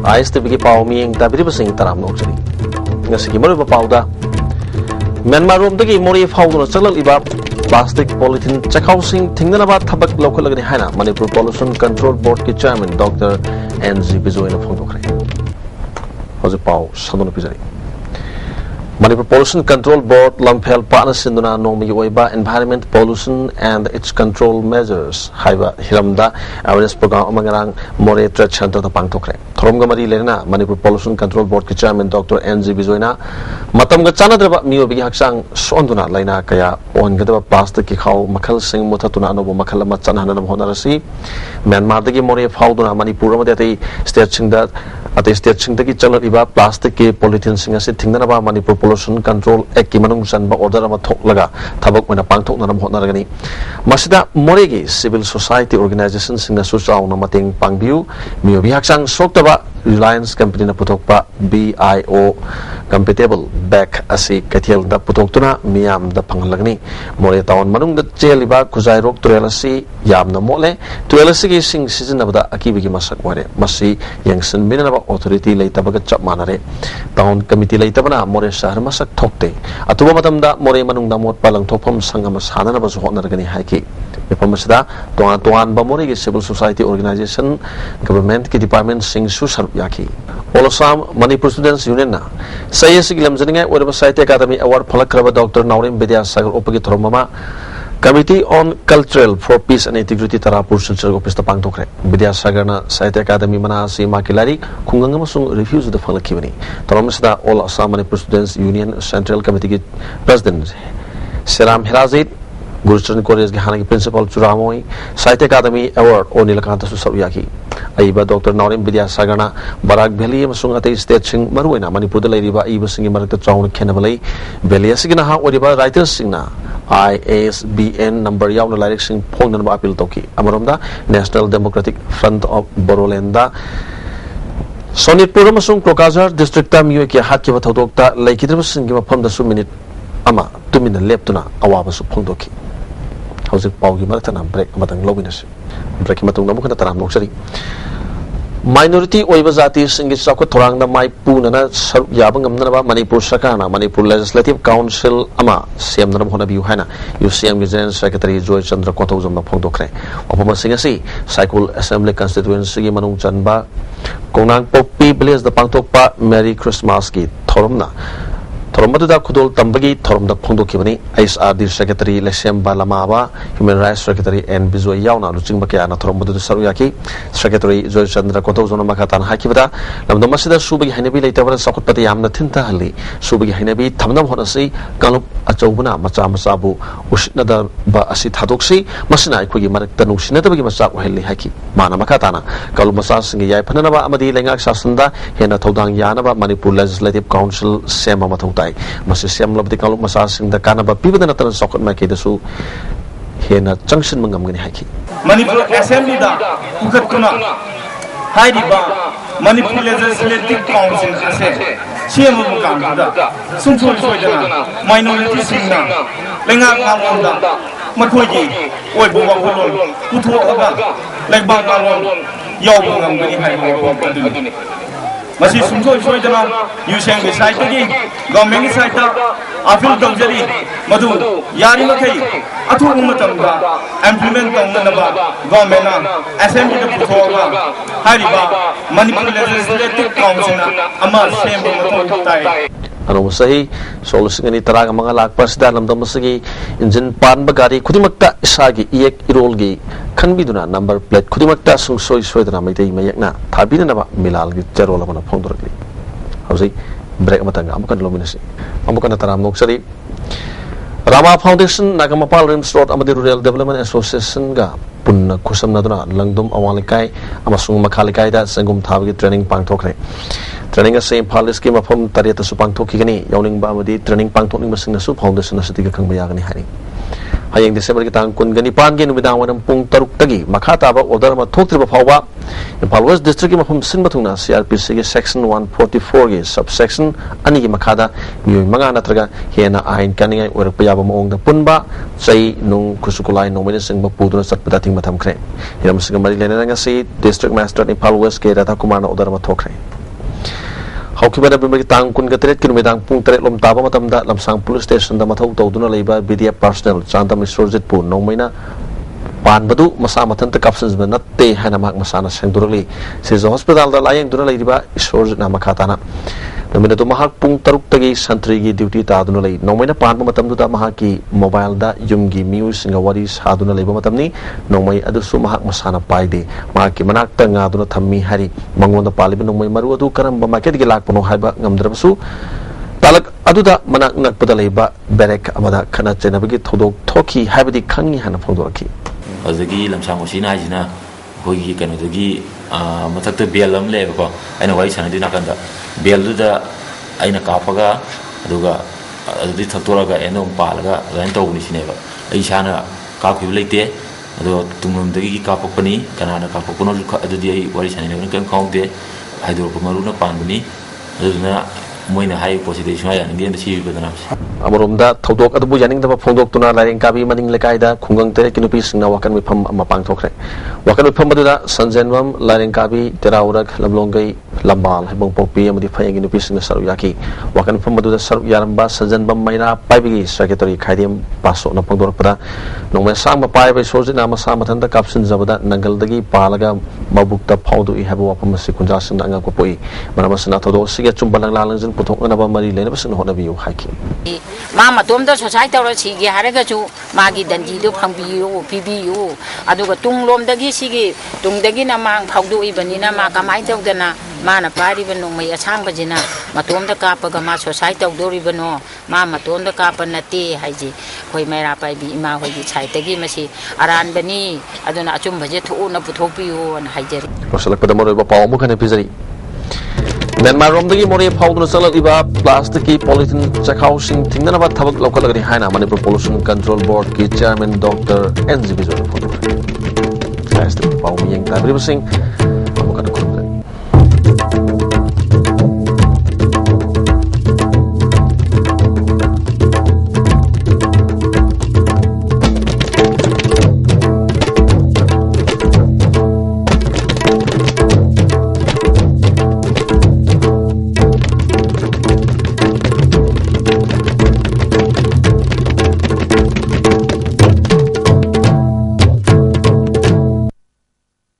ISTV pav मियेंग ताबिरिब Singh तराम नोक्सरी ngasi maro pauda Myanmar rom dagi mori fauduna chaglaliba plastic polythene chakhausing thingna ba thabak lokhalagni haina Manipur Pollution Control Board ki chairman Dr. NG Bijoyna phongdokre hoje pau sanona pijari Manipur Pollution Control Board Lamphel Partner Sinduna Nomi Oiba Environment Pollution and its Control Measures Haiba Hiramda Awareness Program Amangarang More Trade Center the Pangtokre Thoromgamari Lena Manipur Pollution Control Board ki Chairman Dr. NG Bijoyna Matamga Chanadra Mio Bigi Haksang Sonduna Laina Kaya Ongadaba Plastic ki Khau Makhal Sing Mutatuna no Makala Machanana Honarasi Myanmar dagi More Fauduna Manipur Mati State Singda at the state Singdagi Chalariba Plastic ki Polythene Singasi Tinganaba Manipur Pollution Control Act ki manung san ba order ama thok laga thabak mena pangthok na honaragani masida moregi civil society organization singna su chauna mateng pangbiu mio bihaksang soktaba Reliance Company na putokpa BIO compatible back asi kathel da putoktuna miyam da phanglagni more town manung da cheliba khuzai rok trelasi yamna mole trelasi gi sing season da akibi gi masak ware masi yangsan binana ba authority leitaba ga chap manare town committee leitabana more shahar masak thokte atuba matam da more manung da mot palang thopam sangam sanana ba su honaragani haiki Pemasda tuan ba more gi civil society organization government ki department sing su yaki all Assam Manipur Students Union na sayes gilam janinga or Sahityya Academy award phalakraba Dr. Naurim Vidyasagar Upagi Thromama Committee on Cultural for Peace and Integrity Tarapur Silchar Office ta pangtokre Vidyasagar na Sahityya Academy mana si makilari khungang amasung refuse the phalakibani Thromsda all Assam Manipur Students Union Central Committee ki President Seram Hirazit Gurucharan College ki Hanagi Principal Churamoi Sahityya Academy Award o Nilakanta su sawyaki Aiba Dr. Naurim Vidyasagar na Barak Valley amasung atay state sing maruina Manipur da lairiba iba singi marakta chawna khenabalai Valley asigi na ha oriba writers sing na ISBN number yauna lyric sing phone na appeal toki amaromda National Democratic Front of Bodoland da Sonitpur amasung Kokazar district ta miyo ki hakki ba thodokta laikidra singi mafam da su minute ama tumina leptuna awaba su phongdoki Howsik Paugi Maratana break Matang Lobinus break Matunga Taram Noxari Minority Oibazati Singis Sako Toranga Mai Punana Yabangam Nava Manipur Sakana Manipur Legislative Council Ama Siam Namhona Buhana UCM General Secretary Joy Chandra Kotozam Pondokre Opama Singasi Cycle Assembly Constituency Manung Chanba Konang Popi Blaze the Pantokpa Merry Christmas Ki Toromna Thoromada Kudol Tambagi Thoromda Pondokibani ISRD Secretary Leshem Balamaba Human Rights Secretary and Bizo Yauna Luching Bakiana Thoromada Saruyaki Secretary Joy Chandra Kotozona Makatan Hakibata Lamdamasida Subi Hanabi later Sakutpati Yamna Tinta Hali Subi Hanabi Tamnam Honasi Galup Achobuna Macha Masabu Ushnada Ba Asit Hadoksi Masina Kugi Marakanu Shinatabi Masak Heli Haki Mana Makatana Galup Masas Yapanaba Amadi Lengak Sasanda Hena Todang Yanaba Manipur Legislative Council Sema Matota Masisiyam labdi kaluk masasing da kanaba pibada na tanan sokot ma kida su hena junction mangamgani haki Manipur Assembly da ukat kuna haidi ba Manipur Legislative Council ase siyam mukam da sumsul soidana minority singna lenga ngalon da mathoji oi buwa kolon putho aga legba ngalon yaw mangamgani hai ko panduni Masi sumso soidana UCM ki side ki government ki side ta appeal tawjari madu yari makai athu umatamda implement tawna ba government na assembly ta puthoga hariba Manipur Legislative Council ama sem mathau tai Ano masahi solution ni taraga mga lakpas da lamdam masagi engine pan bagari kudimakta isagi iek irolgi kanbiduna number plate kudimakta sungsoi soidana maitai mayakna thabina na ba milal gi charola mana phongdorli hausi break matanga amukan lominasi amukan taram noksari Rama Foundation Nagamapal Rims Road Amadi Rural Development Association ga punna kusam naduna langdum awalikai amasung makhalikai da sangum thabagi training pangthokre training a same police ki mafam tariata su pangthokigani yawning ba amadi training pangthokning masing na su foundation na sitiga khangba yagani hari hayeng December ki tang kun gani pan ge numidang wanam pung taruk tagi makha taba order ma thoktriba phawba Impal West District ki mafam sin bathungna CRPC ki section 144 ki subsection ani ki makhada miyoi manga natraga hena ain kaningai orak payaba maong da punba chai nung kusukulai nomina singba puduna satpada ting matham khre hiram singa mari lena nga si district master Impal West ke Radha Kumar na order ma thokre Haukiba November ki tang kun gatret ki numidang pung tret lom taba matamda lamsang police station da mathau tawduna leiba BDF personnel Chandam Sorjit pu nomaina pan badu masa matan tak options ba natte hana mak masana sengdurali se hospital da layang duna leiba Sorjit na makatana nomina to mahak pung taruk tagi santri gi duty ta duna lei nomaina pan matam du da mahaki mobile da yumgi miu singa wari saduna leiba matamni nomai adu su mahak masana paide mahaki manak ta nga duna thammi hari mangonda paliba nomai maru adu karam ba market gi lak pono haiba ngamdrabsu talak aduda manak nak padalaiba berek amada khana chenabagi thodok thoki habidi khangi hana phongdoraki azagi lamsang osina jina hoigi kanodagi matakta belam leba ko aina wai sanadi nakanda belduda aina kapaga aduga adudi thaktoraga eno palaga lain tawni sineba ai sana kakhib leite adu tunglamdagi kapakpani kanana kapakpono adudi ai wari sanani kan khawde haidor maruna panbani aduna moina hai position ya ngi si bedana amoromda thodok adu janing da phongdok tuna laring kabi maning lekai da khungang tere kinupi singna wakan mi pham ama pang thokre wakan mi pham da sanjenwam laring kabi teraurak lamlongai lambal hebong popi amadi phayang kinupi singna saru yaki wakan pham da saru yaramba sanjenbam maina paibigi secretary khaidim paso na phongdor pada nongme sang pai bai soji na ma sa mathan da kapsin zabada nangal dagi palaga mabukta phaudu I habo wapam si kunja singna anga ko poi manamasna thodok sige chumbalang lalang putok na ba mari lena basin hona biyo haki mama tom da society ro sigi haraga chu magi danji do phangbiyo pibiyo aduga tunglom dagi sigi tungdagi na mang phaudu ibani na ma kamai tawdana mana pari bano mai achang bajina matom da kapaga ma society tawdori bano ma matom da kapa nate haiji khoi mera pai bi ima hoi gi chai tagi masi aran bani aduna achum baje thu na puthopiyo na haijeri rosalak pada moro ba paw mu khane pizari Myanmar romdagi mori phawduna salak iba plastic ki polythene chakhausing thingna ba thabak lokalagri haina Manipur Pollution Control Board ki chairman Dr. NG Vijay photo plastic paw miyang tabri sing